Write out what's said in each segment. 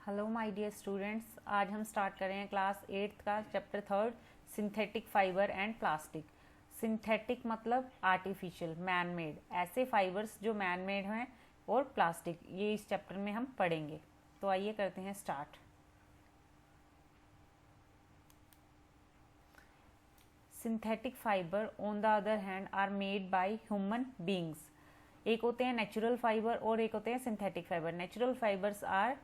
Hello my dear students, आज हम start कर रहे हैं क्लास 8th का chapter 3 synthetic fibre and plastic. Synthetic मतलब आर्टिफिशियल, मैन मेड, ऐसे फाइबर्स जो मैन मेड हैं, और प्लास्टिक, ये इस चैप्टर में हम पढ़ेंगे। तो आइए करते हैं start. Synthetic fibre on the other hand are made by human beings. एक होते हैं नेचुरल फाइबर और एक होते हैं synthetic fibre. Natural fibres are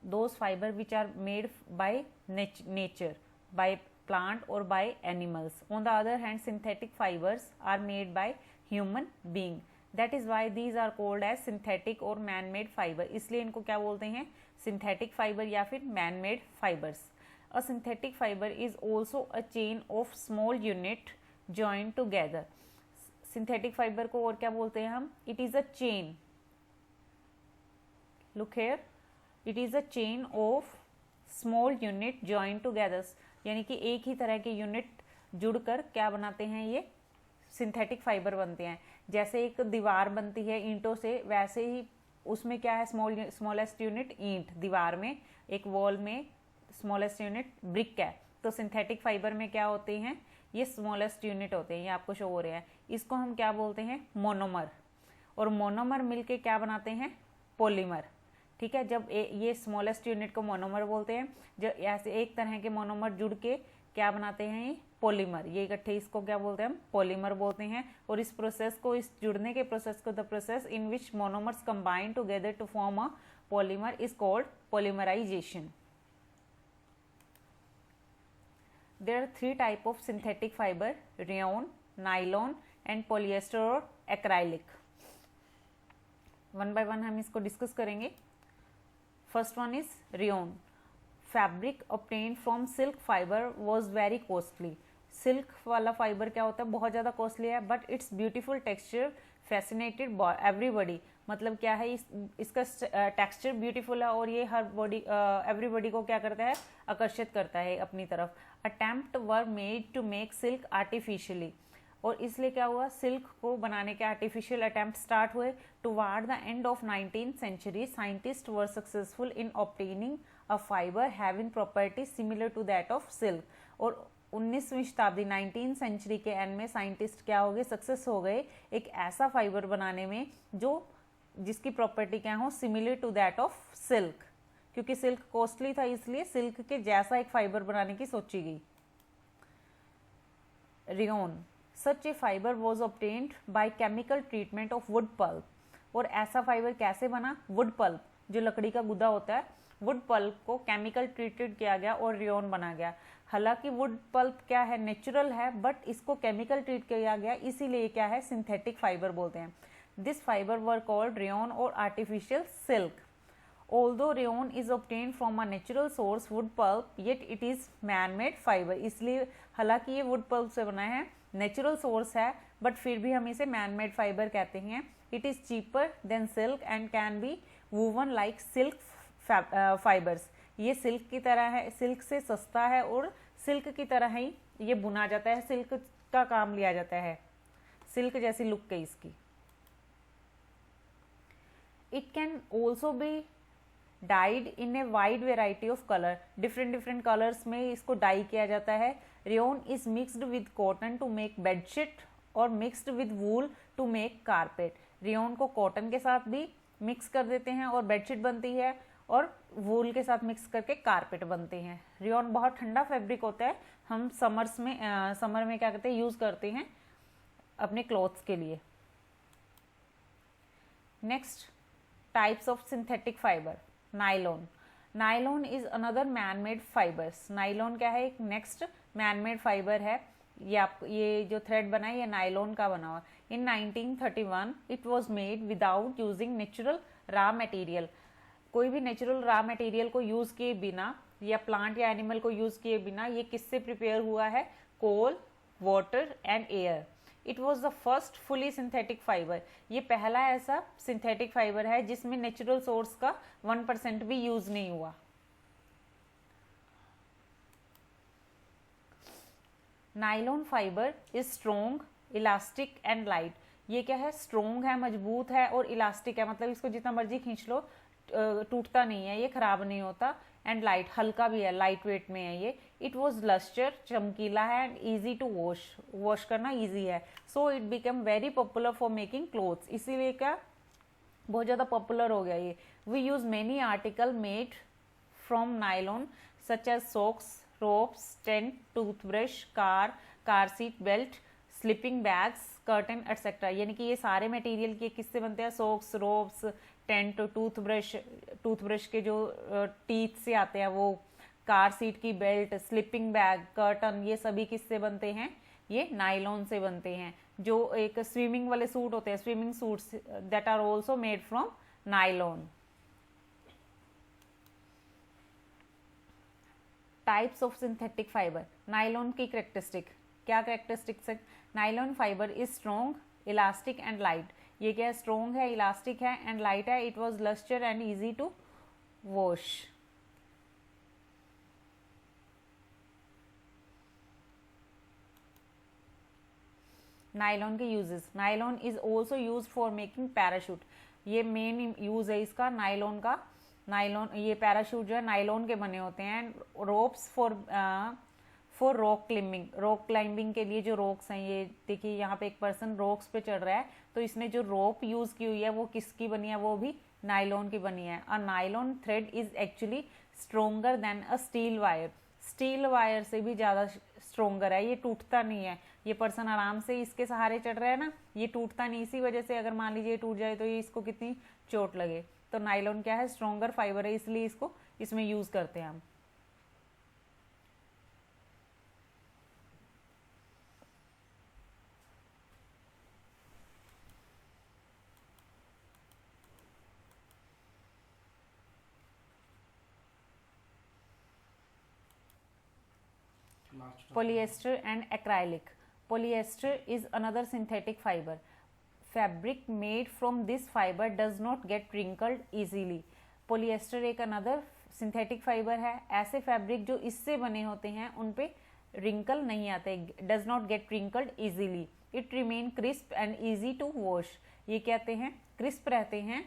those fiber which are made by nature, by plant or by animals. On the other hand, synthetic fibers are made by human being. That is why these are called as synthetic or man-made fiber. इसलिए इनको क्या बोलते हैं, synthetic fiber या फिर man-made fibers. A synthetic fiber is also a chain of small unit joined together. Synthetic fiber को और क्या बोलते हैं हम? It is a chain. Look here. It is a chain of small unit join together, यानी कि एक ही तरह के यूनिट जुड़कर क्या बनाते हैं, ये सिंथेटिक फाइबर बनते हैं। जैसे एक दीवार बनती है ईंटों से, वैसे ही उसमें क्या है, स्मॉलेस्ट यूनिट ईंट, दीवार में एक वॉल में स्मॉलेस्ट यूनिट ब्रिक है। तो सिंथेटिक फाइबर में क्या होते हैं, ये स्मॉलेस्ट यूनिट होते हैं, ये आपको शो हो रहे हैं। इसको हम क्या बोलते हैं, मोनोमर। और मोनोमर मिलके क्या बनाते हैं, पॉलीमर। ठीक है, जब ये स्मॉलेस्ट यूनिट को मोनोमर बोलते हैं, जब ऐसे एक तरह के मोनोमर जुड़ के क्या बनाते हैं, ये पॉलीमर, ये इकट्ठे, इसको क्या बोलते हैं हम, पॉलीमर बोलते हैं। और इस प्रोसेस को, इस जुड़ने के प्रोसेस को, the process in which monomers combine together to form a polymer is called polymerisation. There are 3 type of synthetic fibre, rayon, nylon and polyester और एक्राइलिक। वन बाय वन हम इसको डिस्कस करेंगे। First one is rayon. Fabric obtained from silk fiber was very costly. Silk वाला fibre क्या होता है, बहुत ज़्यादा कॉस्टली है, but it's beautiful texture fascinated everybody. मतलब क्या है, इसका टेक्सचर ब्यूटीफुल है और ये हर बॉडी एवरीबडी को क्या करता है, आकर्षित करता है अपनी तरफ। Attempt were made to make silk artificially, और इसलिए क्या हुआ, सिल्क को बनाने के आर्टिफिशियल अटेम्प्ट स्टार्ट हुए। Toward the end of 19th century, scientist were successful in obtaining a fibre having property similar to that of silk. और 19वीं शताब्दी, 19th century के एंड में साइंटिस्ट क्या हो गए, सक्सेस हो गए एक ऐसा फाइबर बनाने में जो जिसकी प्रॉपर्टी क्या हो, similar to that of silk. क्योंकि सिल्क कॉस्टली था, इसलिए सिल्क के जैसा एक फाइबर बनाने की सोची गई। Rayon, such A fibre was obtained by chemical treatment of wood pulp. और ऐसा फाइबर कैसे बना, वुड पल्प, जो लकड़ी का गुदा होता है, वुड पल्प को केमिकल ट्रीटेड किया गया और रेयॉन बना गया। हालांकि वुड पल्प क्या है, नेचुरल है, बट इसको केमिकल ट्रीट किया गया, इसीलिए क्या है, सिंथेटिक फाइबर बोलते हैं। This fibre were called rayon और artificial silk. Although rayon is obtained from a natural source, wood pulp, yet it is man-made fiber. इसलिए हालांकि ये wood pulp से बना है, नेचुरल सोर्स है, बट फिर भी हम इसे मैन मेड फाइबर कहते हैं। It is cheaper than silk and can be woven like silk fibres. ये सिल्क की तरह है, सिल्क से सस्ता है और सिल्क की तरह ही ये बुना जाता है, सिल्क का काम लिया जाता है, सिल्क जैसी लुक है इसकी। It can also be dyed in a wide variety of colour, different colours में इसको डाई किया जाता है। Rayon is mixed with cotton to make bedsheet और mixed with wool to make carpet. Rayon को कॉटन के साथ भी मिक्स कर देते हैं और बेडशीट बनती है, और वूल के साथ मिक्स करके कारपेट बनते हैं। रेयॉन बहुत ठंडा फैब्रिक होता है, हम समर में क्या करते हैं, यूज करते हैं अपने क्लॉथ्स के लिए। Next types of synthetic fibre, nylon. Nylon is another man made fibres. Nylon क्या है, एक नेक्स्ट मैन मेड फाइबर है। ये जो थ्रेड बना है, ये नाइलॉन का बना हुआ। इन 1931 it was made without using natural raw material. कोई भी नेचुरल रॉ मटेरियल को यूज किए बिना या प्लांट या एनिमल को यूज किए बिना ये किससे प्रिपेयर हुआ है, coal, water and air. It was the first fully synthetic fibre. ये पहला ऐसा सिंथेटिक फाइबर है जिसमें नेचुरल सोर्स का 1% भी यूज नहीं हुआ। Nylon fibre is strong, elastic and light. ये क्या है, स्ट्रोंग है, मजबूत है और इलास्टिक है, मतलब इसको जितना मर्जी खींच लो टूटता नहीं है, ये खराब नहीं होता, एंड लाइट, हल्का भी है, लाइट वेट में है ये। इट वॉज लस्टर, चमकीला है, and easy to wash, wash करना ईजी है। So it become very popular for making clothes, इसीलिए क्या बहुत ज़्यादा पॉपुलर हो गया ये। We use many article made from nylon such as socks, ropes, tent, toothbrush, car seat belt, sleeping bags, curtain etcetera. यानी कि ये सारे मटेरियल के किससे बनते हैं? सॉक्स, रोप्स, टेंट, टूथब्रश के जो टीथ से आते हैं वो, कार सीट की बेल्ट, स्लीपिंग बैग, कर्टन, ये सभी किससे बनते हैं? ये नायलॉन से बनते हैं। जो एक स्विमिंग वाले सूट होते हैं, swimming suits, that are also made from nylon. Types of synthetic fibre, nylon की करेक्टरिस्टिक, क्या करेक्टरिस्टिक्स है? Nylon fibre is strong, elastic and light. ये क्या है? स्ट्रॉन्ग है, इलास्टिक है एंड लाइट है। It was lustre and easy to wash. Nylon के uses, nylon is also use for making parachute. ये मेन यूज है इसका नायलॉन का। नायलॉन, ये पैराशूट जो है नायलॉन के बने होते हैं। रोप्स फॉर रॉक क्लाइंबिंग के लिए जो रॉक्स हैं, ये देखिए यहाँ पे एक पर्सन रॉक्स पे चढ़ रहा है, तो इसने जो रोप यूज की हुई है वो किसकी बनी है? वो भी नायलॉन की बनी है। A nylon thread is actually stronger than a steel wire. Steel wire से भी ज़्यादा स्ट्रोंगर है, ये टूटता नहीं है। ये पर्सन आराम से इसके सहारे चढ़ रहा है ना, ये टूटता नहीं। इसी वजह से अगर मान लीजिए टूट जाए तो ये इसको कितनी चोट लगे। तो नायलॉन क्या है? स्ट्रोंगर फाइबर है, इसलिए इसको इसमें यूज करते हैं हम। Polyester and acrylic. Polyester is another synthetic fiber. Fabric made from this fiber does not get wrinkled easily. Polyester एक another synthetic fiber है। ऐसे फैब्रिक जो इससे बने होते हैं उन पे रिंकल नहीं आते, does not get wrinkled easily. It remain crisp and easy to wash. ये कहते हैं क्रिस्प रहते हैं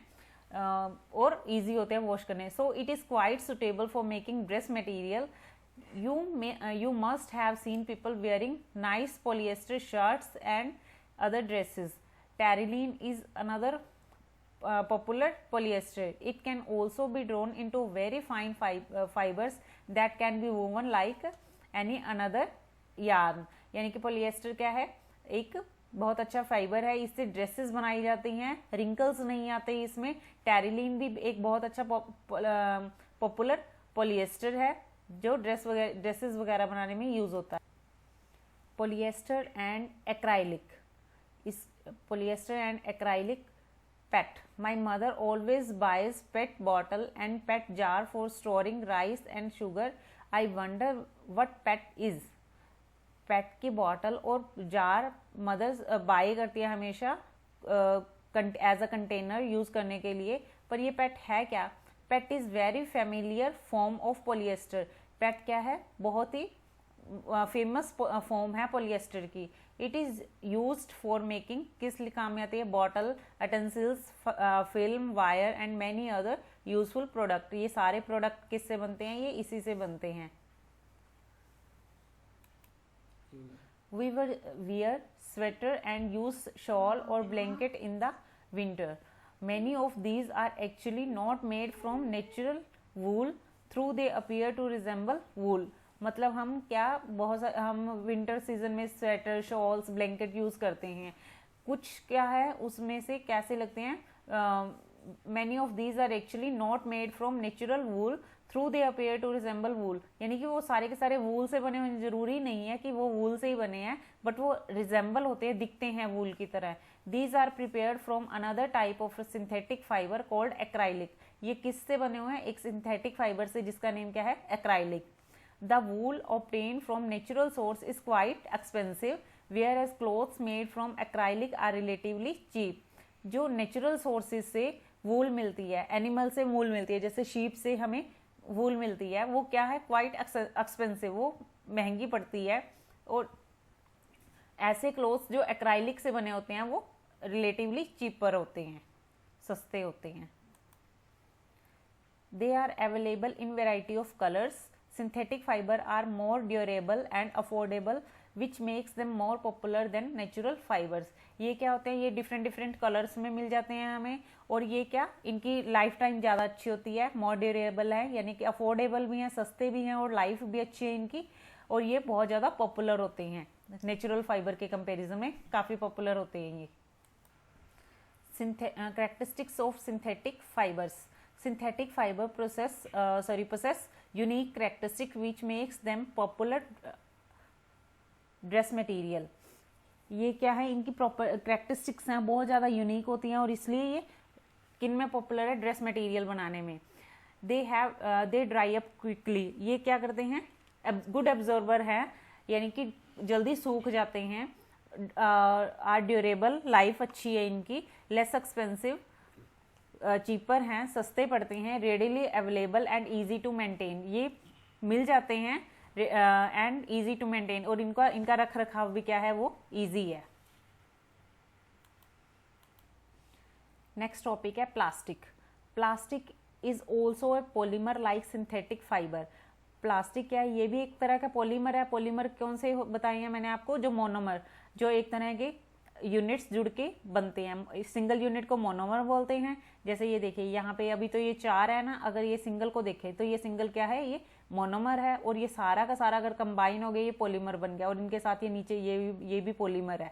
और इजी होते हैं वॉश करने। So it is quite suitable for making dress material. You must have seen people wearing nice polyester shirts and other dresses. Terylene is another popular polyester. It can also be drawn into very fine fibers that can be woven like any another yarn. यानी कि polyester क्या है? एक बहुत अच्छा fibre है, इससे dresses बनाई जाती हैं, रिंकल्स नहीं आते इसमें। टेरिलीन भी एक बहुत अच्छा पॉपुलर पोलिएस्टर है जो ड्रेसेस वगैरह बनाने में यूज होता है। पोलिएस्टर एंड एक्राइलिक, इस polyester and acrylic PET. My mother always buys PET bottle and PET jar for storing rice and sugar. I wonder what PET is. PET की bottle और जार मदर्स बाई करती है हमेशा as a container use करने के लिए, पर ये पेट है क्या? PET is very familiar form of polyester. PET क्या है? बहुत ही फेमस फॉर्म है पोलिएस्टर की। It is used for making, किस काम में आती है? Bottle, utensils, film, wire and many other useful product. ये सारे प्रोडक्ट किससे बनते हैं? ये इसी से बनते हैं। We wear sweater and use shawl or blanket in the winter. Many of these are actually not made from natural wool, though they appear to resemble wool. मतलब हम क्या हम विंटर सीजन में स्वेटर, शॉल्स, ब्लैंकेट यूज करते हैं। कुछ क्या है उसमें से कैसे लगते हैं? Many of these are actually not made from natural wool, through they appear to resemble wool. यानी कि वो सारे के सारे वूल से बने हुए, जरूरी नहीं है कि वो वूल से ही बने हैं, बट वो रिजेंबल होते हैं, दिखते हैं वूल की तरह। These are prepared from another type of synthetic fiber called acrylic. ये किससे बने हुए हैं? एक सिंथेटिक फाइबर से जिसका नेम क्या है? Acrylic. The wool obtained from natural source is quite expensive, whereas clothes made from acrylic are relatively cheap. जो नेचुरल सोर्सेज से वूल मिलती है, एनिमल से वूल मिलती है, जैसे शीप से हमें वूल मिलती है, वो क्या है? क्वाइट एक्सपेंसिव, वो महंगी पड़ती है। और ऐसे क्लोथ्स जो एक्राइलिक से बने होते हैं वो रिलेटिवली चीपर होते हैं, सस्ते होते हैं। They are available in variety of colors. Synthetic fiber are more durable and affordable, which makes them more popular than natural fibers. ये क्या होते हैं, ये डिफरेंट कलर्स में मिल जाते हैं हमें, और ये क्या, इनकी लाइफ टाइम ज़्यादा अच्छी होती है, मोर ड्यूरेबल है, यानी कि अफोर्डेबल भी हैं, सस्ते भी हैं, और लाइफ भी अच्छी है इनकी, और ये बहुत ज़्यादा पॉपुलर होते हैं नेचुरल फाइबर के कंपैरिजन में, काफ़ी पॉपुलर होते हैं ये. Characteristics of synthetic fibers. Synthetic fiber possess unique characteristics which makes them popular dress material. ये क्या है, इनकी प्रॉपर करेक्टरिस्टिक्स हैं, बहुत ज़्यादा यूनिक होती हैं, और इसलिए ये किन में पॉपुलर है, ड्रेस मटेरियल बनाने में. दे ड्राई अप क्विकली. ये क्या करते हैं, गुड एब्जॉर्बर है, यानी कि जल्दी सूख जाते हैं. आर ड्यूरेबल, लाइफ अच्छी है इनकी. लेस एक्सपेंसिव, चीपर हैं, सस्ते पड़ते हैं. Readily available and easy to maintain. ये मिल जाते हैं एंड ईजी टू मेंटेन, और इनका रख रखाव भी क्या है, वो ईजी है. नेक्स्ट टॉपिक है plastic. Plastic is also a polymer like synthetic fibre. Plastic क्या है, ये भी एक तरह का पॉलीमर है. पॉलीमर कौन से बताए हैं मैंने आपको, जो मोनोमर, जो एक तरह के यूनिट्स जुड़ के बनते हैं. सिंगल यूनिट को मोनोमर बोलते हैं. जैसे ये देखिए यहाँ पे अभी तो ये 4 है ना, अगर ये सिंगल को देखें तो ये सिंगल क्या है, ये मोनोमर है, और ये सारा का सारा अगर कंबाइन हो गया ये पॉलीमर बन गया, और इनके साथ ये नीचे ये भी पॉलीमर है.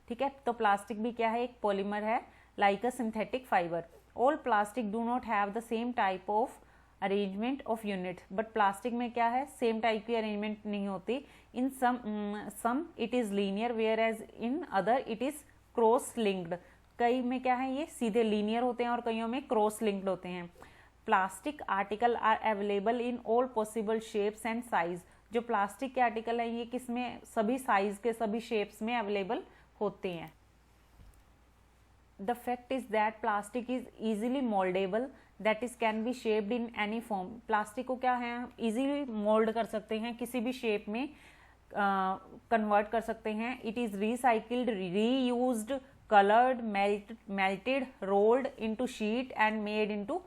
ठीक है, तो प्लास्टिक भी क्या है, एक पॉलीमर है, like a synthetic fibre. All plastic do not have the same type of arrangement of unit. But plastic में क्या है, सेम टाइप की अरेंजमेंट नहीं होती. In some it is linear, whereas in other it is cross linked. कई में क्या है, ये सीधे लीनियर होते हैं, और कईयों में क्रॉस लिंक्ड होते हैं. Plastic article are available in all possible shapes and size. जो प्लास्टिक के आर्टिकल हैं ये किसमें, सभी साइज के, सभी शेप्स में अवेलेबल होते हैं. The fact is that plastic is easily moldable, that is can be shaped in any form. Plastic को क्या है, easily mold कर सकते हैं, किसी भी शेप में कन्वर्ट कर सकते हैं. It is recycled, reused, colored, melted, rolled into sheet and made into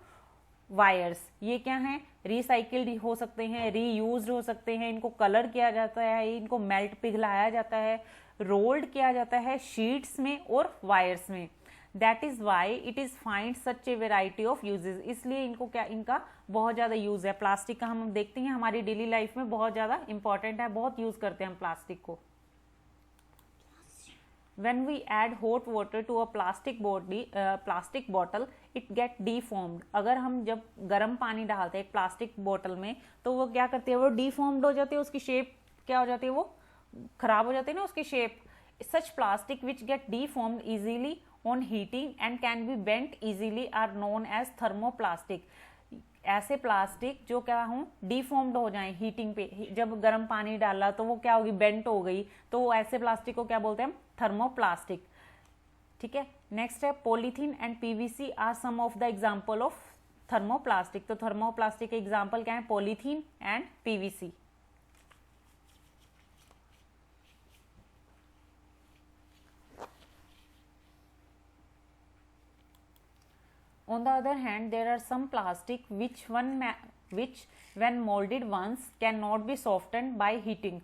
wires. ये क्या है, रिसाइकिल्ड हो सकते हैं, रीयूज्ड हो सकते हैं, इनको कलर किया जाता है, इनको मेल्ट पिघलाया जाता है, रोल्ड किया जाता है शीट्स में और वायर्स में. That is why it is find such a variety of uses. इसलिए इनको क्या, इनका बहुत ज़्यादा यूज़ है. प्लास्टिक का हम देखते हैं हमारी डेली लाइफ में बहुत ज़्यादा इंपॉर्टेंट है, बहुत यूज़ करते हैं हम प्लास्टिक को. When we add hot water to a plastic bottle, it get deformed. अगर हम जब गर्म पानी डालते हैं एक प्लास्टिक बोतल में, तो वो क्या करती है, वो deformed हो जाती है, उसकी शेप क्या हो जाती है, वो खराब हो जाती है ना उसकी shape. Such plastic which get deformed easily on heating and can be bent easily are known as thermoplastic. ऐसे प्लास्टिक जो क्या हो, डिफॉर्म्ड हो जाए हीटिंग पे, जब गर्म पानी डाला तो वो क्या होगी, बेंट हो गई, तो ऐसे प्लास्टिक को क्या बोलते हैं, थर्मोप्लास्टिक. ठीक है, नेक्स्ट है polythene and PVC are some of the example of thermoplastic. तो थर्मोप्लास्टिक के एग्जांपल क्या है, polythene and PVC. On the other hand, there are some plastic which when molded once cannot be softened by heating.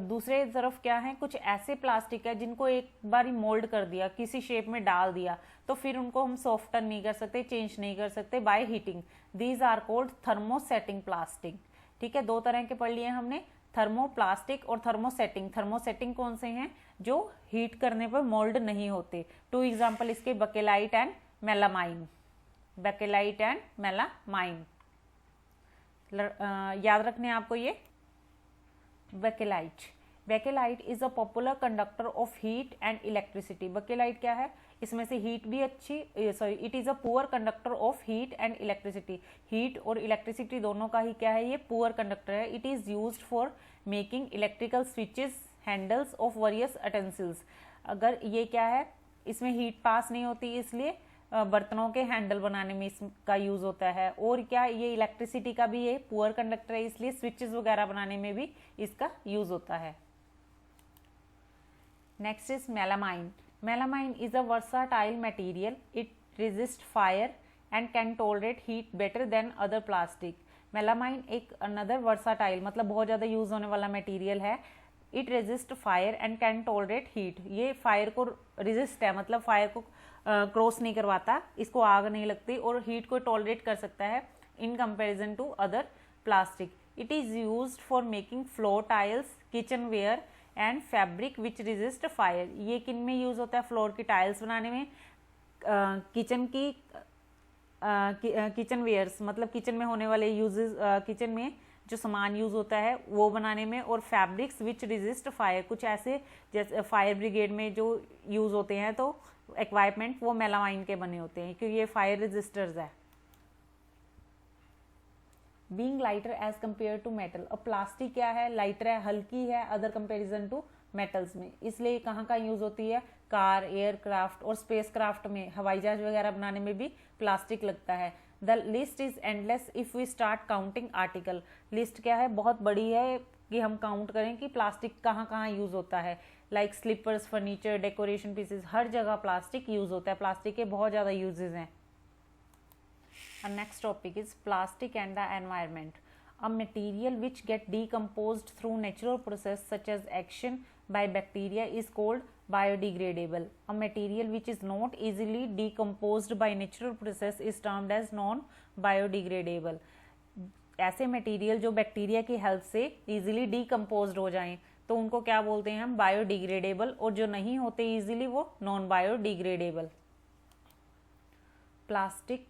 दूसरे तरफ क्या है, कुछ ऐसे प्लास्टिक है जिनको एक बार ही मोल्ड कर दिया, किसी शेप में डाल दिया, तो फिर उनको हम सॉफ्टन नहीं कर सकते, चेंज नहीं कर सकते by heating. These are called thermosetting plastic. ठीक है, दो तरह के पढ़ लिए हमने, थर्मोप्लास्टिक और थर्मोसेटिंग. थर्मोसेटिंग कौन से हैं, जो हीट करने पर मोल्ड नहीं होते. 2 एग्जाम्पल इसके bakelite and melamine. Bakelite and melamine याद रखने आपको ये. Bakelite, bakelite is a popular conductor of heat and electricity. Bakelite क्या है, इसमें से हीट भी अच्छी, it is a poor conductor of heat and electricity. Heat और इलेक्ट्रिसिटी दोनों का ही क्या है, ये पुअर कंडक्टर है. It is used for making electrical switches, handles of various utensils. अगर ये क्या है, इसमें हीट पास नहीं होती, इसलिए बर्तनों के हैंडल बनाने में इसका यूज होता है. और क्या, ये इलेक्ट्रिसिटी का भी ये पुअर कंडक्टर है, इसलिए स्विचेस वगैरह बनाने में भी इसका यूज होता है. Next is melamine. Melamine is a versatile material. It resist fire and can tolerate heat better than other plastic. Melamine एक अनदर वर्साटाइल मतलब बहुत ज़्यादा यूज होने वाला मटेरियल है. It resist fire and can tolerate heat. ये fire को resist है मतलब फायर को क्रॉस नहीं करवाता, इसको आग नहीं लगती और हीट को टॉलरेट कर सकता है in comparison to other plastic. It is used for making floor tiles, kitchenware and fabric which resist fire. ये किन में यूज होता है? फ्लोर की टाइल्स बनाने में, किचन की किचन वेयर्स मतलब किचन में होने वाले यूजेस, किचन में जो सामान यूज होता है वो बनाने में, और फैब्रिक्स विच रेजिस्ट फायर, कुछ ऐसे जैसे फायर ब्रिगेड में जो यूज होते हैं तो इक्विपमेंट वो मेलामाइन के बने होते हैं क्योंकि ये फायर रेजिस्टर्स है. Being lighter as compare to metal. अब प्लास्टिक क्या है? लाइटर है, हल्की है अदर कंपेरिजन टू मेटल्स में. इसलिए कहाँ कहाँ यूज होती है? कार, एयरक्राफ्ट और स्पेस क्राफ्ट में, हवाई जहाज वगैरह बनाने में भी प्लास्टिक लगता है. The list is endless if we start counting article. List क्या है? बहुत बड़ी है कि हम काउंट करें कि प्लास्टिक कहाँ कहाँ यूज होता है. Like slippers, furniture, decoration pieces, हर जगह प्लास्टिक यूज होता है. प्लास्टिक के बहुत ज़्यादा यूजेज हैं. Our next topic is plastic and the environment. A material which get decomposed through natural process such as action by bacteria is called biodegradable. A material which is not easily decomposed by natural process is termed as non-biodegradable. ऐसे material जो bacteria की help से easily decompose हो जाएं तो उनको क्या बोलते हैं हम? बायोडिग्रेडेबल. और जो नहीं होते इजीली वो non biodegradable. Plastic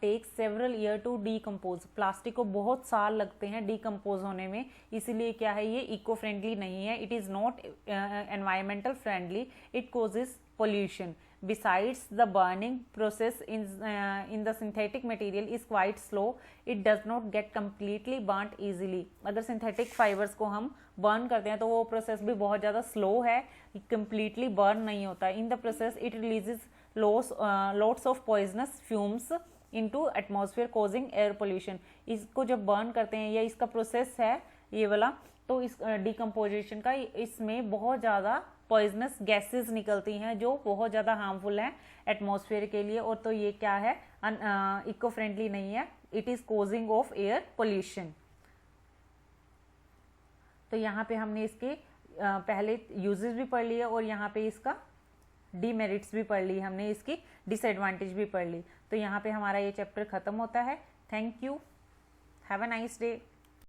take several year to decompose. Plastic को बहुत साल लगते हैं डीकम्पोज होने में, इसीलिए क्या है? ये इको फ्रेंडली नहीं है. It is not environmental friendly. It causes pollution. Besides, the burning process in the synthetic material is quite slow. It does not get completely burnt easily. अगर सिंथेटिक फाइबर्स को हम बर्न करते हैं तो वो process भी बहुत ज़्यादा स्लो है, completely बर्न नहीं होता. In the process, it releases lots of poisonous fumes into atmosphere causing air pollution. इसको जब बर्न करते हैं या इसका प्रोसेस है ये वाला, तो इस डिकम्पोजिशन का इसमें बहुत ज़्यादा पॉइजनस गैसेस निकलती हैं जो बहुत ज़्यादा हार्मफुल हैं एटमॉस्फेयर के लिए. और तो ये क्या है? इको फ्रेंडली नहीं है. It is causing of air pollution. तो यहाँ पे हमने इसके पहले यूजेस भी पढ़ लिए और यहाँ पे इसका डीमेरिट्स भी पढ़ ली हमने, इसकी डिसएडवांटेज भी पढ़ ली. तो यहाँ पे हमारा ये चैप्टर ख़त्म होता है. Thank you. Have a nice day.